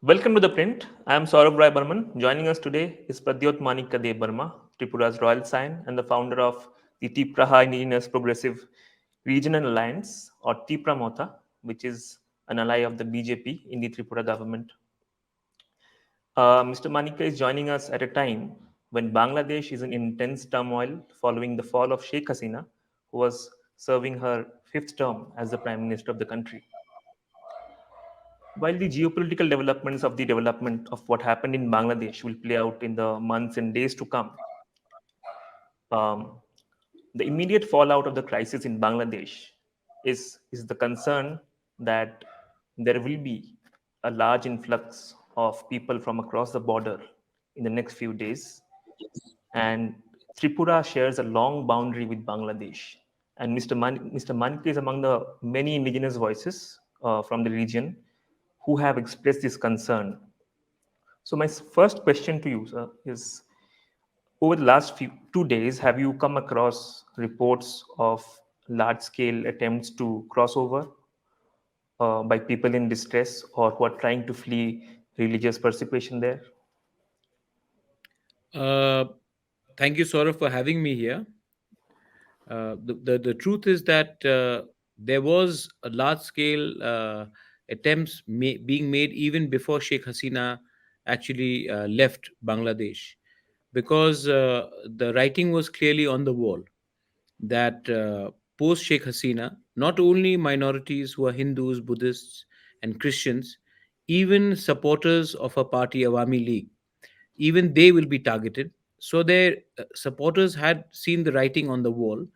Welcome to the print. I am Sourav Barman. Joining us today is Pradyot Manikya Debbarma, Tripura's royal sign and the founder of the TIPRA Indigenous Progressive Regional Alliance, or TIPRA Motha, which is an ally of the BJP in the Tripura government. Mr. Manikya is joining us at a time when Bangladesh is in intense turmoil following the fall of Sheikh Hasina, who was serving her fifth term as the Prime Minister of the country. While the geopolitical developments of the development of what happened in Bangladesh will play out in the months and days to come, um, the immediate fallout of the crisis in Bangladesh is the concern that there will be a large influx of people from across the border in the next few days. And Tripura shares a long boundary with Bangladesh. And Mr. Manik is among the many indigenous voices from the region who have expressed this concern. So my first question to you, sir, is over the last 2 days, have you come across reports of large-scale attempts to cross over by people in distress or who are trying to flee religious persecution there? Uh, Thank you, Saurav, for having me here. The truth is that there was a large scale attempts being made even before Sheikh Hasina actually left Bangladesh, because the writing was clearly on the wall that post Sheikh Hasina, not only minorities who are Hindus, Buddhists, and Christians, even supporters of a party, Awami League, even they will be targeted. So their supporters had seen the writing on the wall,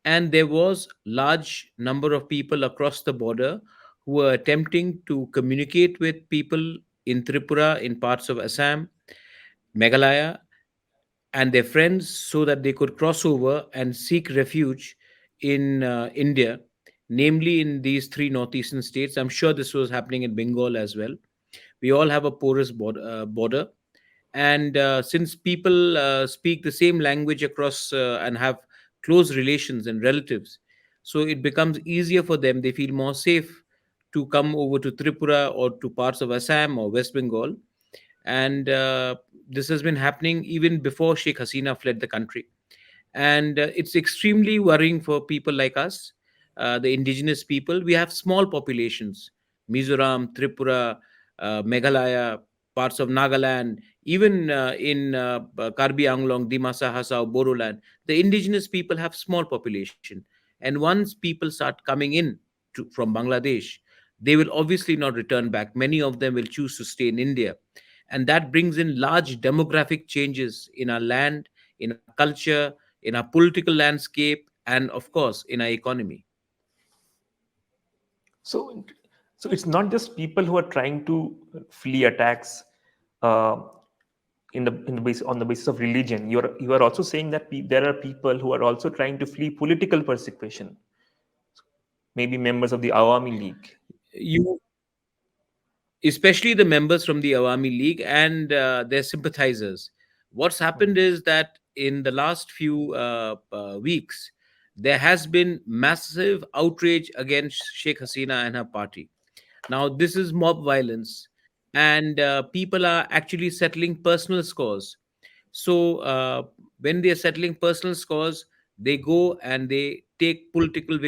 and there was large number of people across the border who were attempting to communicate with people in Tripura, in parts of Assam, Meghalaya, and their friends, so that they could cross over and seek refuge in India, namely in these three northeastern states. I'm sure this was happening in Bengal as well. We all have a porous border, and since people speak the same language across and have close relations and relatives, so it becomes easier for them. They feel more safe to come over to Tripura or to parts of Assam or West Bengal. And this has been happening even before Sheikh Hasina fled the country. And it's extremely worrying for people like us, the indigenous people. We have small populations: Mizoram, Tripura, Meghalaya, parts of Nagaland, even in Karbi Anglong, Dimasa, Hasao, Bodoland. The indigenous people have small population. And once people start coming in from Bangladesh, they will obviously not return back. Many of them will choose to stay in India. And that brings in large demographic changes in our land, in our culture, in our political landscape, and of course, in our economy. So, so it's not just people who are trying to flee attacks uh, in the base on the basis of religion. You are also saying that there are people who are also trying to flee political persecution, maybe members of the Awami League. You, especially the members from the Awami League and their sympathizers. What's happened is that in the last few weeks, there has been massive outrage against Sheikh Hasina and her party. Now, this is mob violence, and people are actually settling personal scores. So, when they are settling personal scores, they go and they take political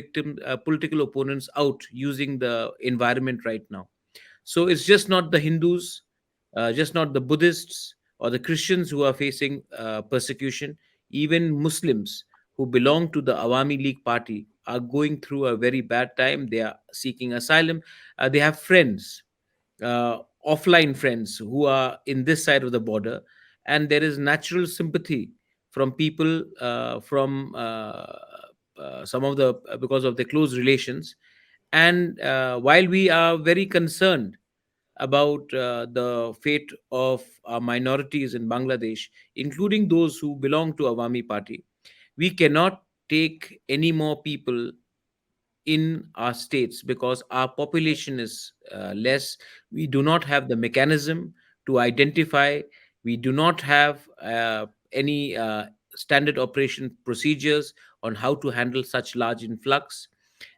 opponents out using the environment right now. So it's just not the Hindus, just not the Buddhists or the Christians who are facing persecution. Even Muslims who belong to the Awami League party are going through a very bad time. They are seeking asylum. They have friends, uh, offline friends who are in this side of the border, and there is natural sympathy from people from some of the because of their close relations. And while we are very concerned about the fate of minorities in Bangladesh, including those who belong to Awami Party, we cannot take any more people in our states because our population is less. We do not have the mechanism to identify. We do not have any standard operation procedures on how to handle such large influx.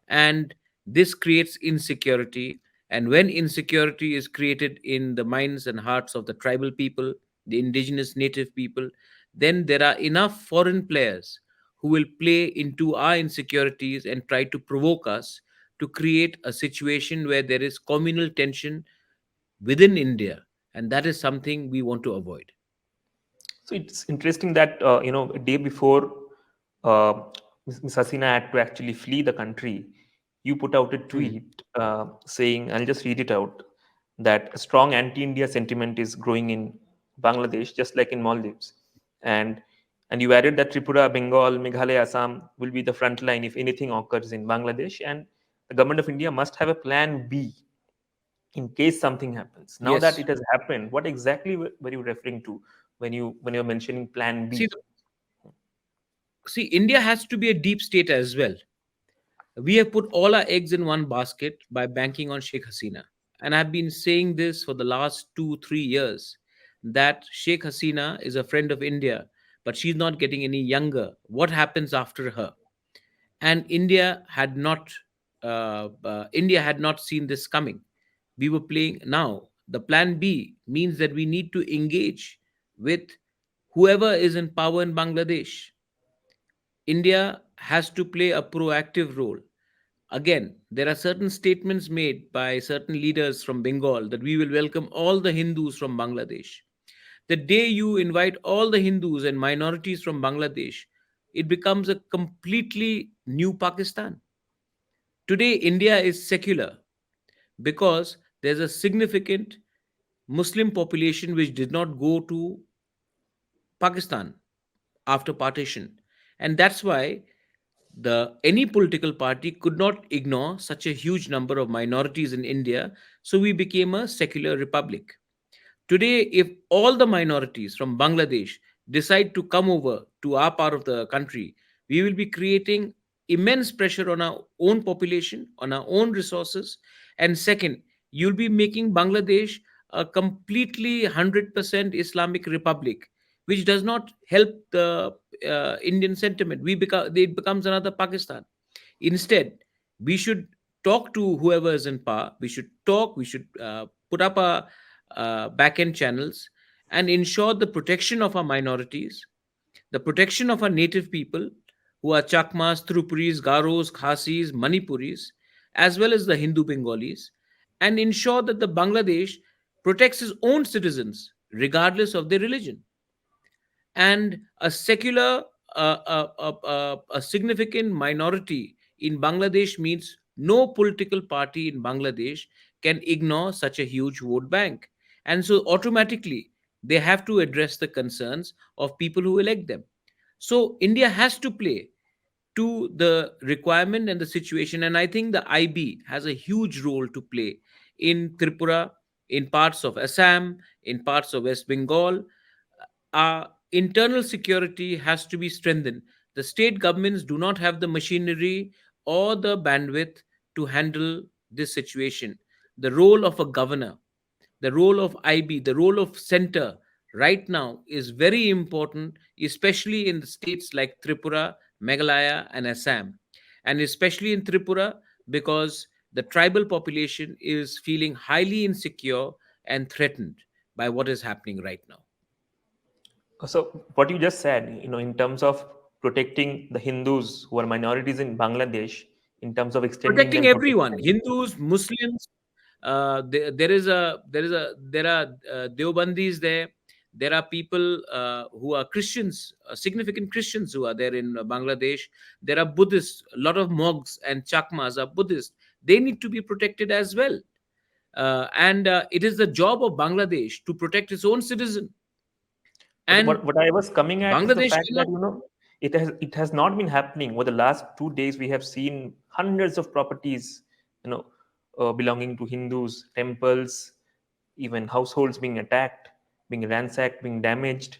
And this creates insecurity. And when insecurity is created in the minds and hearts of the tribal people, the indigenous native people, then there are enough foreign players who will play into our insecurities and try to provoke us to create a situation where there is communal tension within India. And that is something we want to avoid. So it's interesting that a day before uh, Ms. Hasina had to actually flee the country, you put out a Hmm. tweet saying, I'll just read it out, that a strong anti-India sentiment is growing in Bangladesh, just like in Maldives, and you added that Tripura, Bengal, Meghalaya, Assam will be the front line if anything occurs in Bangladesh, and the government of India must have a plan B in case something happens. Now that Yes. it has happened, what exactly were you referring to when you're mentioning plan See, B? India has to be a deep state as well. We have put all our eggs in one basket by banking on Sheikh Hasina. And I've been saying this for the last 2, 3 years that Sheikh Hasina is a friend of India, but she's not getting any younger. What happens after her? And India had not seen this coming. We were playing now. The plan B means that we need to engage with whoever is in power in Bangladesh. India has to play a proactive role. Again, there are certain statements made by certain leaders from Bengal that we will welcome all the Hindus from Bangladesh. The day you invite all the Hindus and minorities from Bangladesh, it becomes a completely new Pakistan. Today, India is secular because there's a significant Muslim population which did not go to Pakistan after partition. And that's why the any political party could not ignore such a huge number of minorities in India, so we became a secular republic. Today, if all the minorities from Bangladesh decide to come over to our part of the country, we will be creating immense pressure on our own population, on our own resources. And second, you'll be making Bangladesh a completely 100% Islamic republic, which does not help the Indian sentiment. It becomes another Pakistan. Instead, we should talk to whoever is in power. We should put up a back end channels and ensure the protection of our minorities, the protection of our native people who are Chakmas, Tripuris, Garos, Khasis, Manipuris, as well as the Hindu Bengalis, and ensure that the Bangladesh protects its own citizens regardless of their religion. And a secular, a significant minority in Bangladesh means no political party in Bangladesh can ignore such a huge vote bank. And so automatically they have to address the concerns of people who elect them. So India has to play to the requirement and the situation. And I think the IB has a huge role to play in Tripura, in parts of Assam, in parts of West Bengal. Our internal security has to be strengthened. The state governments do not have the machinery or the bandwidth to handle this situation. The role of a governor, the role of IB, the role of center right now is very important, especially in the states like Tripura, Meghalaya, and Assam. And especially in Tripura, because the tribal population is feeling highly insecure and threatened by what is happening right now. So what you just said, in terms of protecting the Hindus who are minorities in Bangladesh, in terms of extending Protecting them everyone, protection. Hindus, Muslims. There are Deobandis there. There are people who are Christians, significant Christians who are there in Bangladesh. There are Buddhists. A lot of Mogs and Chakmas are Buddhist. They need to be protected as well. And it is the job of Bangladesh to protect its own citizen. But And what I was coming at is the Bangladesh fact cannot. that it has not been happening. Over the last 2 days, we have seen hundreds of properties, you know, belonging to Hindus, temples, even households being attacked, being ransacked, being damaged.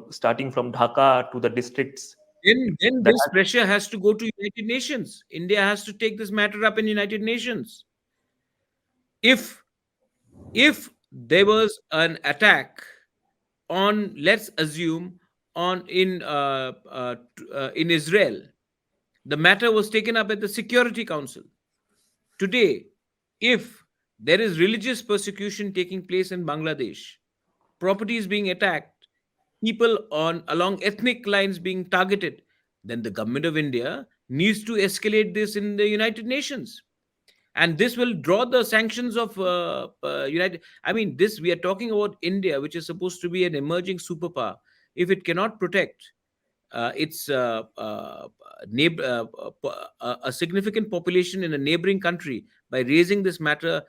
Starting from Dhaka to the districts Then that this pressure has to go to United Nations. India has to take this matter up in United Nations. If if there was an attack on, let's assume, on in Israel, the matter was taken up at the Security Council. Today, if There is religious persecution taking place in Bangladesh, properties being attacked, people on along ethnic lines being targeted. Then the government of India needs to escalate this in the United Nations, and this will draw the sanctions of United. I mean, this we are talking about India, which is supposed to be an emerging superpower. If it cannot protect its a significant population in a neighboring country by raising this matter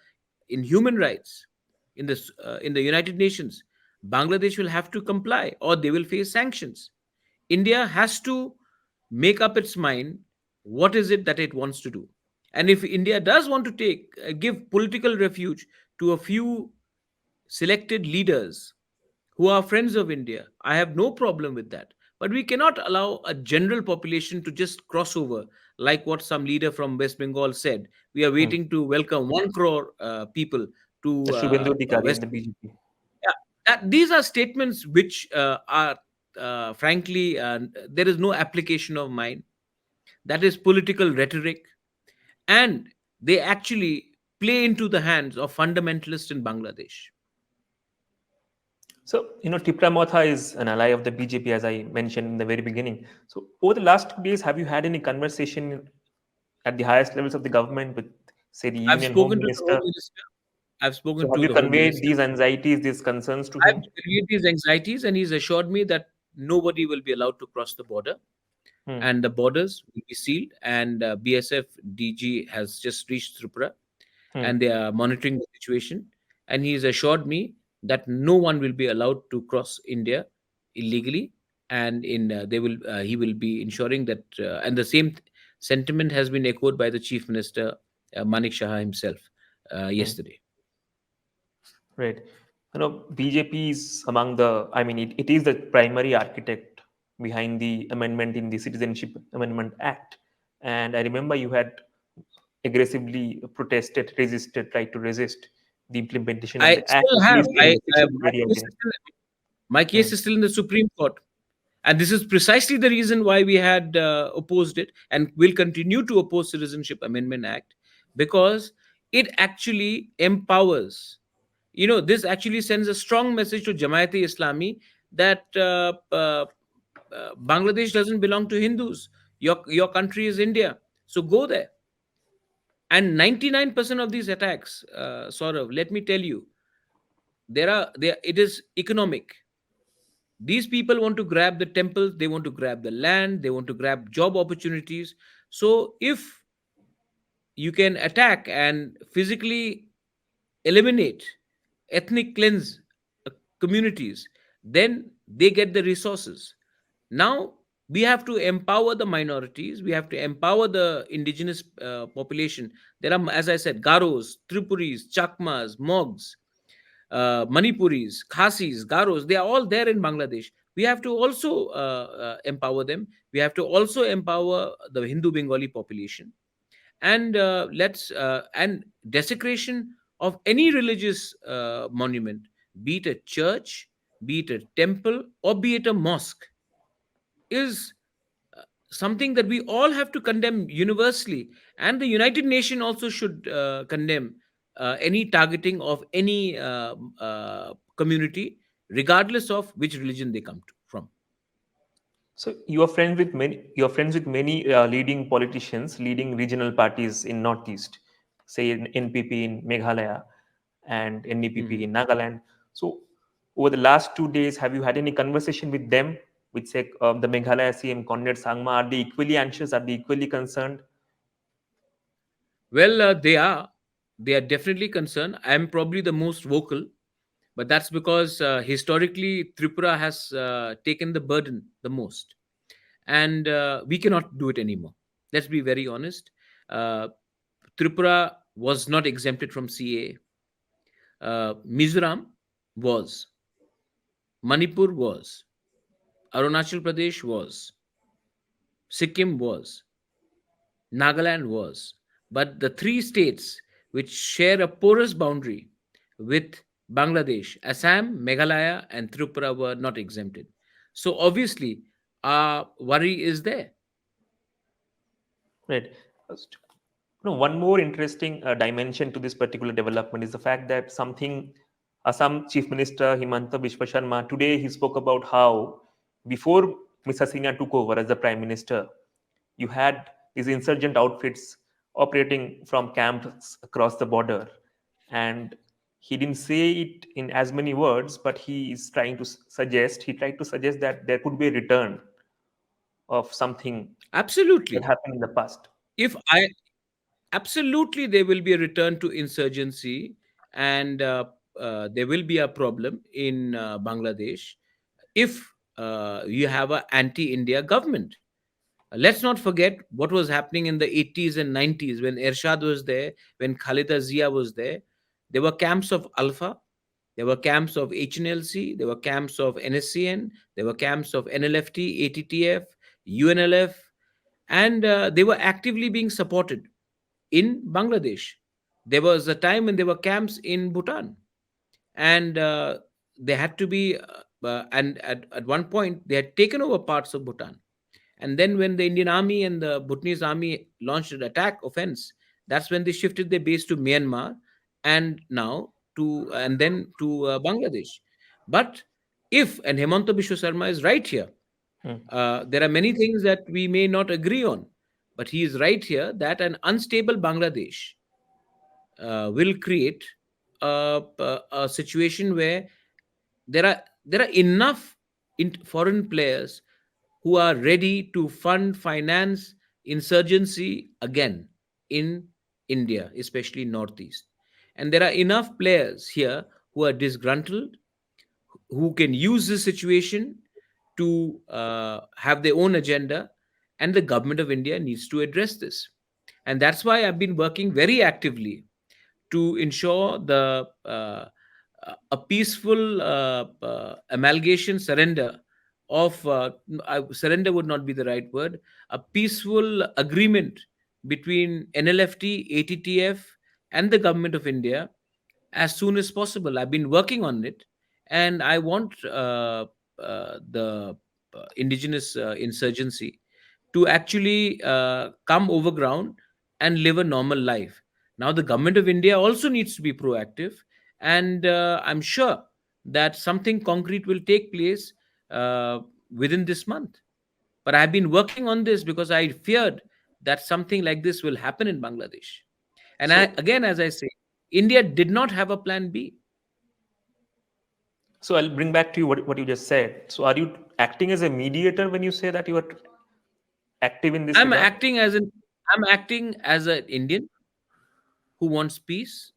in human rights in the United Nations, Bangladesh will have to comply or they will face sanctions. India has to make up its mind what is it that it wants to do. And if India does want to give political refuge to a few selected leaders who are friends of India, I have no problem with that. But we cannot allow a general population to just cross over, like what some leader from West Bengal said. We are Hmm. waiting to welcome 1 crore people The to Suvendu Adhikari and West. the BJP. Yeah, these are statements which are, frankly, there is no application of mine. That is political rhetoric, and they actually play into the hands of fundamentalists in Bangladesh. So, TIPRA Motha is an ally of the BJP, as I mentioned in the very beginning. So, over the last 2 days, have you had any conversation at the highest levels of the government with, say, the I've Union Home spoken to the Home Minister? Minister. I've So, spoken have to you the Home conveyed Minister. these anxieties, these concerns to I've him? relieved his anxieties, and he's assured me that nobody will be allowed to cross the border, Hmm. and the borders will be sealed. And BSF DG has just reached Tripura, Hmm. and they are monitoring the situation. And he's assured me that no one will be allowed to cross India illegally, and in they will he will be ensuring that. And the same sentiment has been echoed by the Chief Minister Manik Shah himself Hmm. yesterday. Right. BJP is among the, I mean, it is the primary architect behind the amendment in the Citizenship Amendment Act. And I remember you had aggressively protested, resisted, tried to resist the implementation of I the act, still at have. least in the social My media case again. is still my Hmm. case is still in the Supreme Court. And this is precisely the reason why we had opposed it and will continue to oppose Citizenship Amendment Act, because it actually empowers. This actually sends a strong message to Jamaat-e-Islami that Bangladesh doesn't belong to Hindus. Your country is India. So go there. And 99% of these attacks, Saurav, let me tell you, it is economic. These people want to grab the temples, they want to grab the land, they want to grab job opportunities. So if you can attack and physically eliminate, ethnic cleanse uh, communities, then they get the resources. Now we have to empower the minorities, we have to empower the indigenous population. There are, as I said, Garos, Tripuris, Chakmas, Mogs, Manipuris, Khasis, Garos, they are all there in Bangladesh. We have to also empower them. We have to also empower the Hindu Bengali population. And and desecration of any religious monument, be it a church, be it a temple, or be it a mosque, is something that we all have to condemn universally, and the United Nations also should condemn any targeting of any community, regardless of which religion they come from. So you're friends with many leading politicians, leading regional parties in Northeast, say in NPP in Meghalaya and NEPP Mhm. in Nagaland. So over the last 2 days, have you had any conversation with them, with say the Meghalaya CM Conrad Sangma? Are they equally anxious? Are they equally concerned? Well, they are definitely concerned. I am probably the most vocal, but that's because historically Tripura has taken the burden the most, and we cannot do it anymore. Let's be very honest. uh, Tripura was not exempted from CA. Mizoram was, Manipur was, Arunachal Pradesh was, Sikkim was, Nagaland was. But the three states which share a porous boundary with Bangladesh, Assam, Meghalaya, and Tripura, were not exempted. So obviously, our worry is there. Right. No, one more interesting dimension to this particular development is the fact that some Chief Minister Himanta Biswa Sharma today he spoke about how before Ms. Hasina took over as the Prime Minister, you had these insurgent outfits operating from camps across the border, and he didn't say it in as many words, but he tried to suggest that there could be a return of something that Absolutely. happened in the past. If I Absolutely, there will be a return to insurgency, and there will be a problem in Bangladesh if you have an anti-India government. Let's not forget what was happening in the 80s and 90s when Ershad was there, when Khalida Zia was there. There were camps of Alpha, there were camps of HNLC, there were camps of NSCN, there were camps of NLFT, ATTF, UNLF, and they were actively being supported in Bangladesh. There was a time when there were camps in Bhutan, and they had to be, and at one point they had taken over parts of Bhutan. And then when the Indian army and the Bhutanese army launched an attack offense, that's when they shifted their base to Myanmar, and now and then to Bangladesh. But if, and Hemanta Biswa Sarma is right here, Hmm. there are many things that we may not agree on, but he is right here that an unstable Bangladesh will create a situation where there are enough foreign players who are ready to fund finance insurgency again in India, especially northeast. And there are enough players here who are disgruntled, who can use this situation to have their own agenda, and the government of India needs to address this. And that's why I've been working very actively to ensure a peaceful amalgamation surrender of surrender would not be the right word, a peaceful agreement between NLFT, ATTF, and the government of India as soon as possible. I've been working on it, and I want the indigenous insurgency to actually come over ground and live a normal life. Now, the government of India also needs to be proactive, and I'm sure that something concrete will take place uh, within this month. But I've been working on this because I feared that something like this will happen in Bangladesh. And So, again, as I say, India did not have a plan B. so I'll bring back to you what you just said. So, are you acting as a mediator when you say that you are active in this I'm regard? acting as an I'm acting as an Indian who wants peace.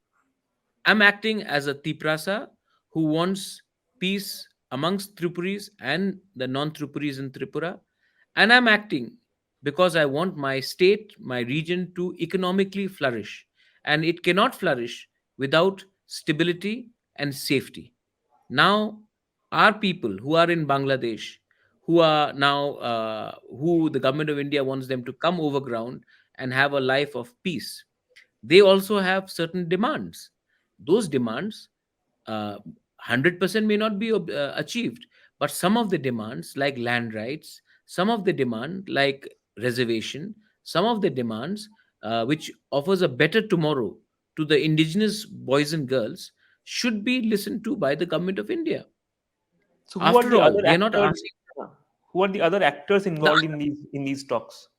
I'm acting as a Tiprasa who wants peace amongst Tripuris and the non-Tripuris in Tripura. And I'm acting because I want my state, my region to economically flourish. And it cannot flourish without stability and safety. Now, our people who are in Bangladesh, who are now, who the government of India wants them to come over ground and have a life of peace, they also have certain demands. Those demands, 100% may not be achieved, but some of the demands, like land rights, some of the demand, like reservation, some of the demands, which offers a better tomorrow to the indigenous boys and girls, should be listened to by the government of India. So, who are After the all, other they are not actors? asking. Who are the other actors The, involved in these talks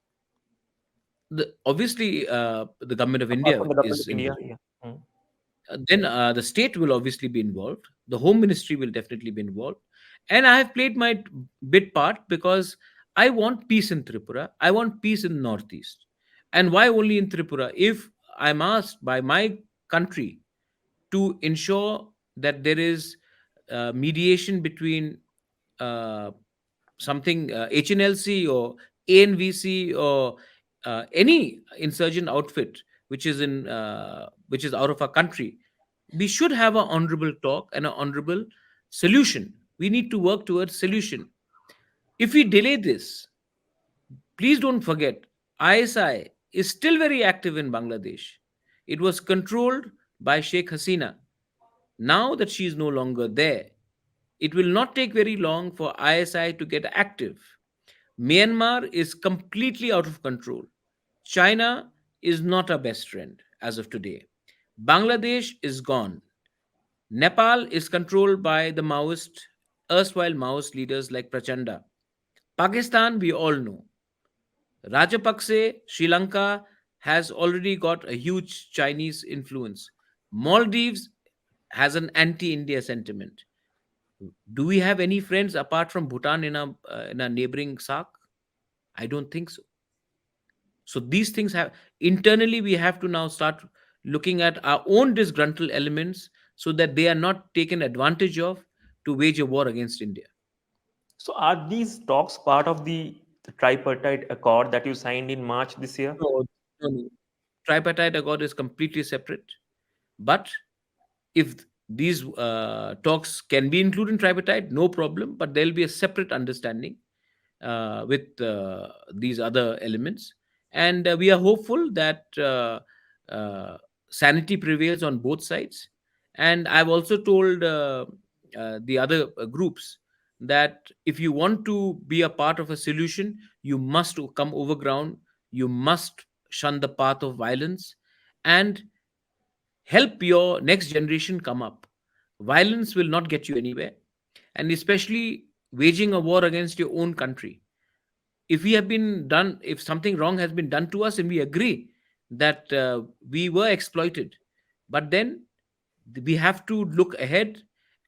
obviously, the government of apart India from the government is of India? involved. Yeah. Hmm. Then the state will obviously be involved. The home ministry will definitely be involved. And I have played my bit part because I want peace in Tripura. I want peace in Northeast. And why only in Tripura? If I'm asked by my country to ensure that there is mediation between uh, something HNLC or ANVC or any insurgent outfit which is out of our country, we should have an honorable talk and an honorable solution. We need to work towards solution. If we delay this, please don't forget, ISI is still very active in Bangladesh. It was controlled by Sheikh Hasina. Now that she is no longer there, it will not take very long for ISI to get active. Myanmar is completely out of control. China is not our best friend as of today. Bangladesh is gone. Nepal is controlled by the erstwhile Maoist leaders like Prachanda. Pakistan, we all know. Rajapakse, Sri Lanka has already got a huge Chinese influence. Maldives has an anti India sentiment. Do we have any friends apart from Bhutan in a neighboring SARC? I don't think so. So these things have internally we have to now start looking at our own disgruntled elements so that they are not taken advantage of to wage a war against India. So are these talks part of the tripartite accord that you signed in March this year? No, no. Tripartite accord is completely separate. But if these talks can be included in tripartite, no problem. But there will be a separate understanding with these other elements, and we are hopeful that uh, sanity prevails on both sides. And I've also told the other groups that if you want to be a part of a solution, you must come over ground. You must shun the path of violence and help your next generation come up. Violence will not get you anywhere, and especially waging a war against your own country. If something wrong has been done to us, and we agree that we were exploited, but then we have to look ahead.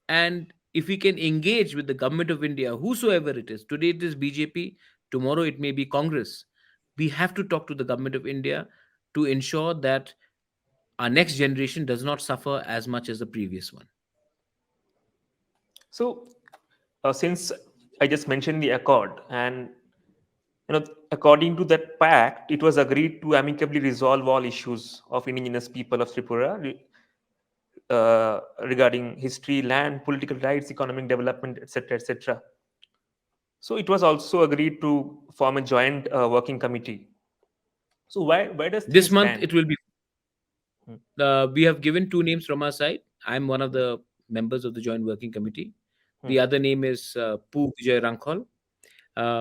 And if we can engage with the government of India, whosoever it is, today it is BJP, tomorrow it may be Congress, we have to talk to the government of India to ensure that our next generation does not suffer as much as the previous one. So since I just mentioned the accord, and according to that pact, it was agreed to amicably resolve all issues of indigenous people of Tripura regarding history, land, political rights, economic development, etc., etc. So it was also agreed to form a joint working committee. So where does This things month stand? it will be. Hmm. We have given two names from our side. I'm one of the members of the joint working committee. Hmm. The other name is Pu Vijay Rankhol.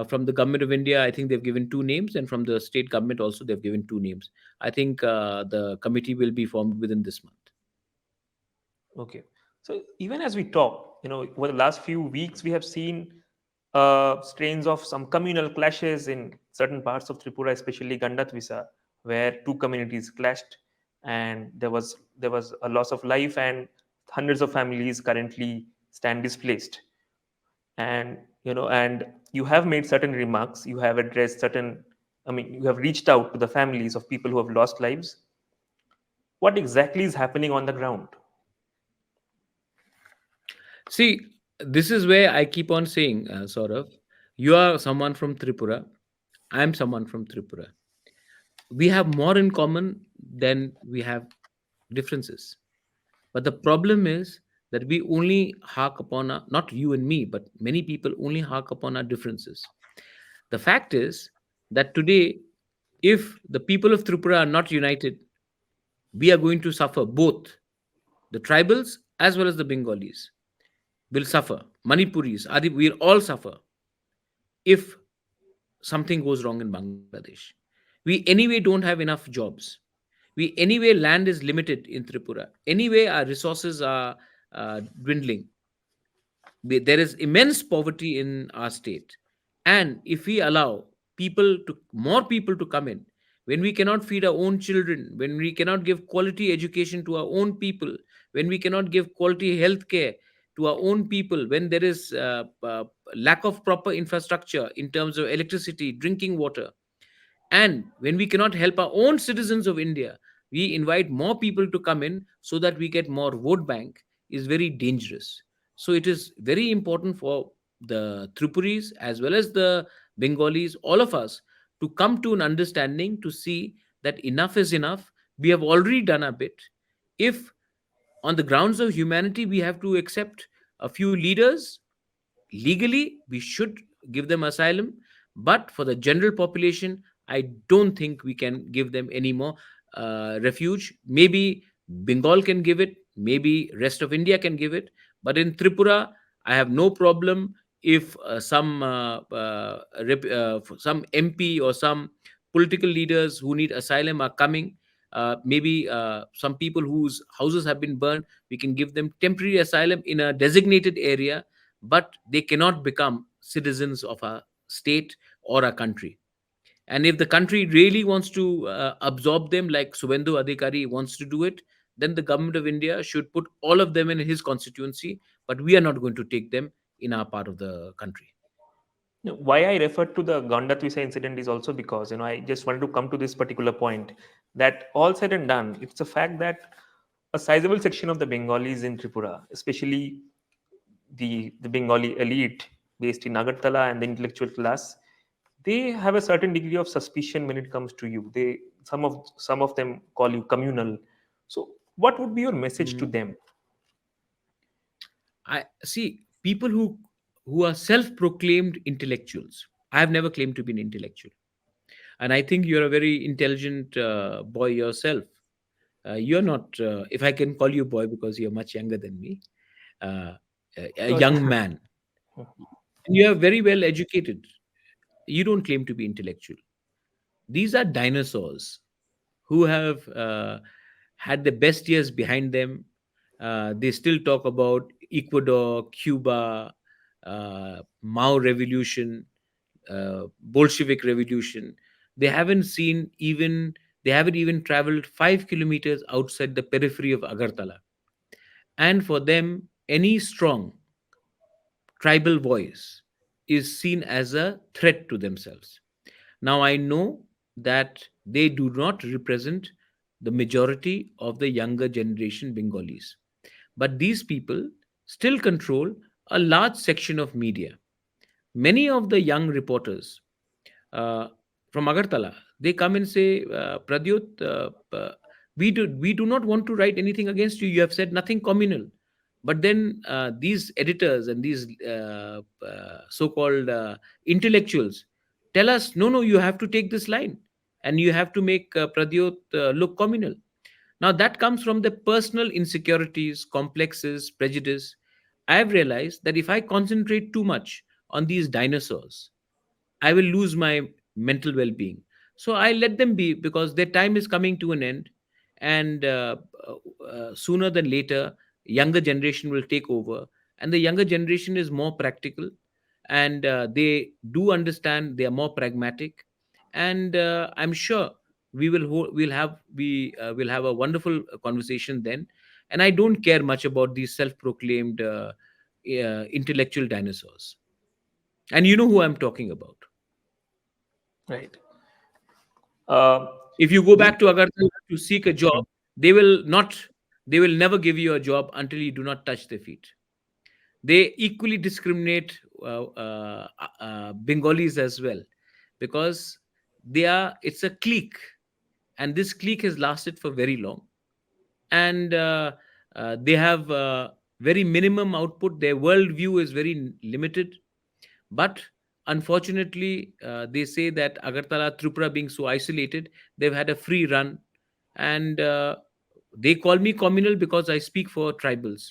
From the government of India, I think they've given two names, and from the state government also they've given two names. I think the committee will be formed within this month. Okay. So even as we talk, over the last few weeks, we have seen strains of some communal clashes in certain parts of Tripura, especially Gandatvisa, where two communities clashed, and there was a loss of life, and hundreds of families currently stand displaced. And you have made certain remarks. You have addressed certain. I mean, you have reached out to the families of people who have lost lives. What exactly is happening on the ground? See, this is where I keep on saying, Saurav, you are someone from Tripura. I am someone from Tripura. We have more in common than we have differences. But the problem is that we only hark upon our, not you and me, but many people only hark upon our differences. The fact is that today, if the people of Tripura are not united, we are going to suffer. Both the tribals as well as the Bengalis will suffer. Manipuris, Adi, we'll all suffer if something goes wrong in Bangladesh. We anyway don't have enough jobs. We anyway land is limited in Tripura. Anyway, our resources are dwindling. There is immense poverty in our state, and if we allow more people to come in, when we cannot feed our own children, when we cannot give quality education to our own people, when we cannot give quality health care to our own people, when there is lack of proper infrastructure in terms of electricity, drinking water, and when we cannot help our own citizens of India, we invite more people to come in so that we get more vote bank is very dangerous. So it is very important for the Tripuris as well as the Bengalis, all of us, to come to an understanding to see that enough is enough. We have already done a bit. If on the grounds of humanity we have to accept a few leaders, legally we should give them asylum, but for the general population I don't think we can give them any more refuge. Maybe Bengal can give it, maybe rest of India can give it, but in Tripura I have no problem if some MP or some political leaders who need asylum are coming. Maybe some people whose houses have been burned, we can give them temporary asylum in a designated area, but they cannot become citizens of a state or a country. And if the country really wants to absorb them, like Suvendu Adhikari wants to do it, then the government of India should put all of them in his constituency, but we are not going to take them in our part of the country. No, why I referred to the Gandatvisa incident is also because I just wanted to come to this particular point that all said and done, it's a fact that a sizable section of the Bengalis in Tripura, especially the Bengali elite based in Agartala and the intellectual class, they have a certain degree of suspicion when it comes to you. Some of them call you communal. So, what would be your message to Mm. them? I see people who are self-proclaimed intellectuals. I have never claimed to be an intellectual, and I think you're a very intelligent boy yourself. You're not, if I can call you boy because you're much younger than me, uh, a Because young man, and you are very well educated. You don't claim to be intellectual. These are dinosaurs who have had the best years behind them. They still talk about Ecuador, Cuba, Mao Revolution, Bolshevik Revolution. They haven't seen even they haven't even traveled 5 kilometers outside the periphery of Agartala. And for them, any strong tribal voice is seen as a threat to themselves. Now, I know that they do not represent the majority of the younger generation Bengalis, but these people still control a large section of media. Many of the young reporters uh, from Agartala, they come and say, Pradyot, we do not want to write anything against you. You have said nothing communal. But then these editors and these so-called intellectuals tell us, no, no, you have to take this line and you have to make Pradyot look communal. Now that comes from the personal insecurities, complexes, prejudice. I have realized that if I concentrate too much on these dinosaurs, I will lose my mental well being. So I let them be because their time is coming to an end. And sooner than later, younger generation will take over. And the younger generation is more practical and they do understand, they are more pragmatic. And I'm sure we will have a wonderful conversation then. And I don't care much about these self-proclaimed intellectual dinosaurs. And you know who I'm talking about. Right. Uh, If you go the back to Agartala to seek a job, they will not, they will never give you a job until you do not touch their feet. They equally discriminate Bengalis as well, because it's a clique, and this clique has lasted for very long. And they have very minimum output. Their worldview is very limited. But unfortunately, they say that Agartala, Tripura being so isolated, they've had a free run. And they call me communal because I speak for tribals.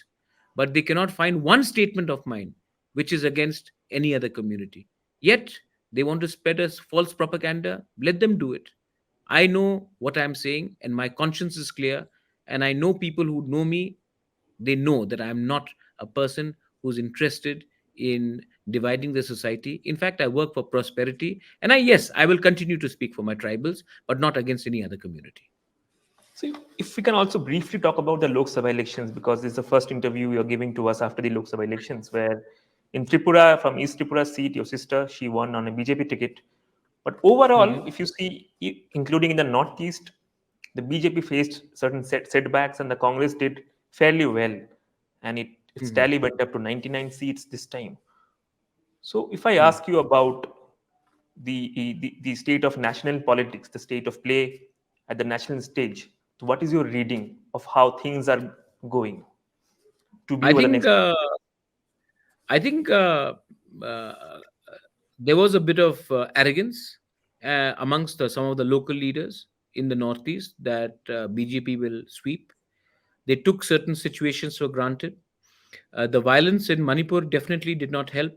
But they cannot find one statement of mine which is against any other community. Yet, they want to spread us false propaganda. Let them do it. I know what I'm saying, and my conscience is clear. And I know people who know me, they know that I'm not a person who's interested in dividing the society. In fact, I work for prosperity. And yes, I will continue to speak for my tribals, but not against any other community. So, if we can also briefly talk about the Lok Sabha elections, because this is the first interview you're giving to us after the Lok Sabha elections, where in Tripura, from East Tripura seat, your sister, she won on a BJP ticket. But overall, Mhm. if you see, including in the Northeast, the BJP faced certain setbacks and the Congress did fairly well. And its Mhm. tally went up to 99 seats this time. So, if I Mhm. ask you about the state of national politics, the state of play at the national stage, so what is your reading of how things are going to be I over the think next? uh, I think uh, there was a bit of arrogance amongst some of the local leaders in the Northeast that BJP will sweep. They took certain situations for granted. The violence in Manipur definitely did not help.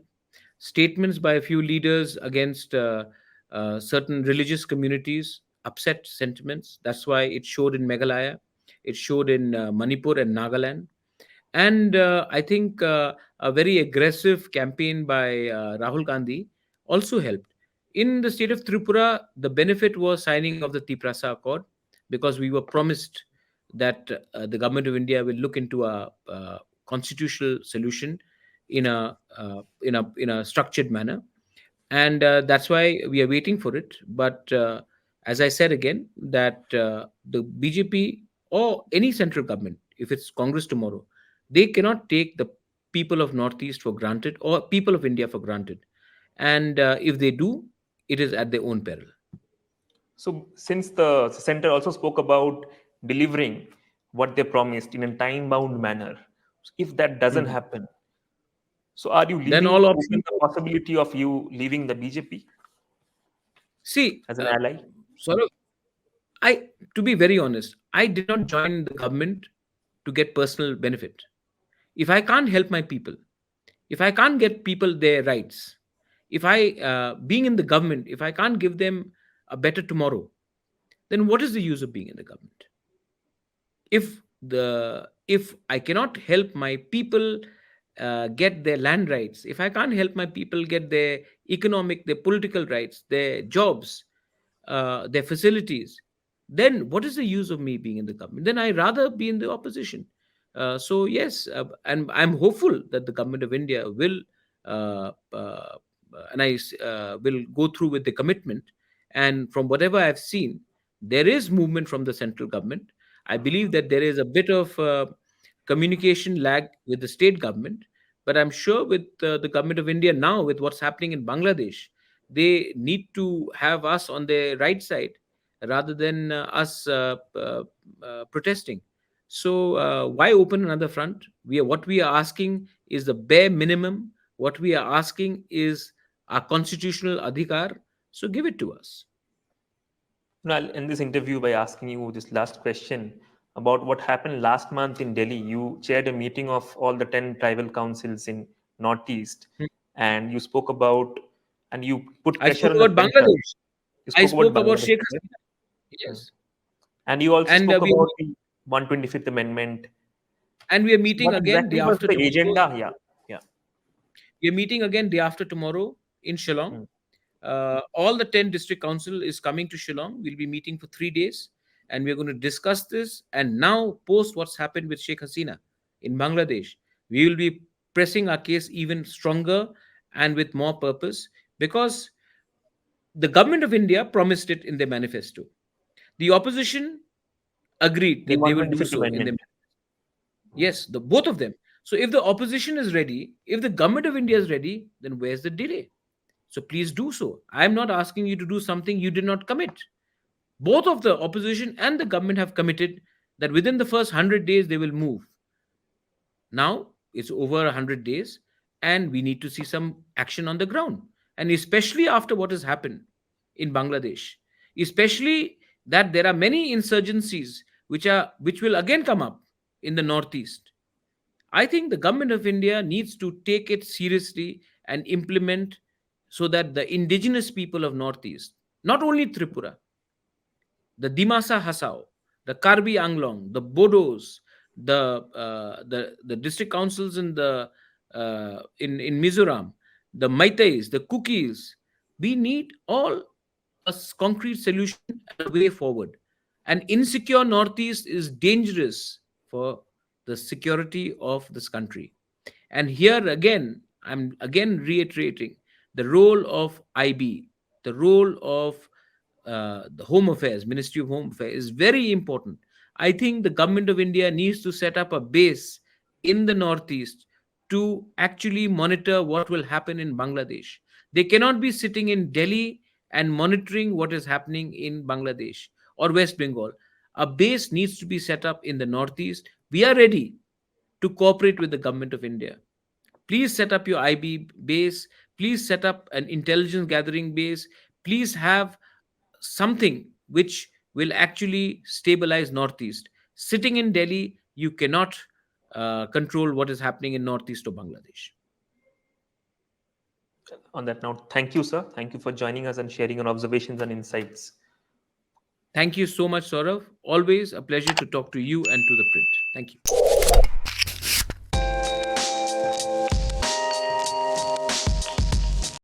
Statements by a few leaders against certain religious communities upset sentiments. That's why it showed in Meghalaya, it showed in Manipur and Nagaland. And I think a very aggressive campaign by Rahul Gandhi also helped. In the state of Tripura, the benefit was signing of the TIPRA Accord, because we were promised that the government of India will look into a constitutional solution in a structured manner, and that's why we are waiting for it. But as I said again, that the BJP or any central government, if it's Congress tomorrow, they cannot take the people of Northeast for granted or people of India for granted, and if they do, it is at their own peril. So, since the center also spoke about delivering what they promised in a time bound manner, if that doesn't Mhm. happen, so are you Then leaving all open options. the possibility of you leaving the BJP See, as an ally? sort of, I, to be very honest, I did not join the government to get personal benefit. If I can't help my people, if I can't get people their rights, if I, being in the government, if I can't give them a better tomorrow, then what is the use of being in the government? If I cannot help my people get their land rights, if I can't help my people get their economic, their political rights, their jobs, their facilities, then what is the use of me being in the government? Then I rather be in the opposition. So yes, and I'm hopeful that the government of India will will go through with the commitment. And from whatever I've seen, there is movement from the central government. I believe that there is a bit of communication lag with the state government, but I'm sure with the government of India now, with what's happening in Bangladesh, they need to have us on their right side rather than us protesting. So why open another front? What we are asking is the bare minimum. What we are asking is our constitutional adhikar. So give it to us. No, I'll end this interview by asking you this last question about what happened last month in Delhi. You chaired a meeting of all the 10 tribal councils in Northeast, Hmm. and you spoke about and you put I pressure spoke on the about center. Bangladesh. You I spoke about spoke about Bangladesh, Sheikh right? Hasina. Hmm. Yes, And you also and spoke about the 125th Amendment. we are So meeting what again day exactly was after the tomorrow. agenda? Yeah, yeah. We are meeting again day after tomorrow in Shillong. Hmm. All the 10 district council is coming to Shillong. We'll be meeting for 3 days, and we're going to discuss this. And now, post what's happened with Sheikh Hasina in Bangladesh, we will be pressing our case even stronger and with more purpose, because the government of India promised it in their manifesto. The opposition agreed The that they will do 125th so in their. Amendment. Yes, the both of them. So if the opposition is ready, if the government of India is ready, then where's the delay? So please do so. I'm not asking you to do something you did not commit. Both of the opposition and the government have committed that within the first 100 days they will move. Now it's over 100 days, and we need to see some action on the ground. And especially after what has happened in Bangladesh, especially that there are many insurgencies which will again come up in the northeast. I think the government of India needs to take it seriously and implement, so that the indigenous people of Northeast, not only Tripura, the Dimasa Hasao, the Karbi Anglong, the Bodos, the district councils in the in Mizoram, the Maitais, the Kukis, we need all concrete solution and a way forward. An insecure Northeast is dangerous for the security of this country. And here again, I'm again reiterating the role of IB, the role of the Home Affairs, Ministry of Home Affairs is very important. I think the government of India needs to set up a base in the Northeast to actually monitor what will happen in Bangladesh. They cannot be sitting in Delhi and monitoring what is happening in Bangladesh or West Bengal. A base needs to be set up in the Northeast. We are ready to cooperate with the government of India. Please set up your IB base. Please set up an intelligence gathering base. Please have something which will actually stabilize Northeast. Sitting in Delhi, you cannot control what is happening in Northeast of Bangladesh. On that note, thank you, sir. Thank you for joining us and sharing your observations and insights. Thank you so much, Saurav. Always a pleasure to talk to you and to the print. Thank you.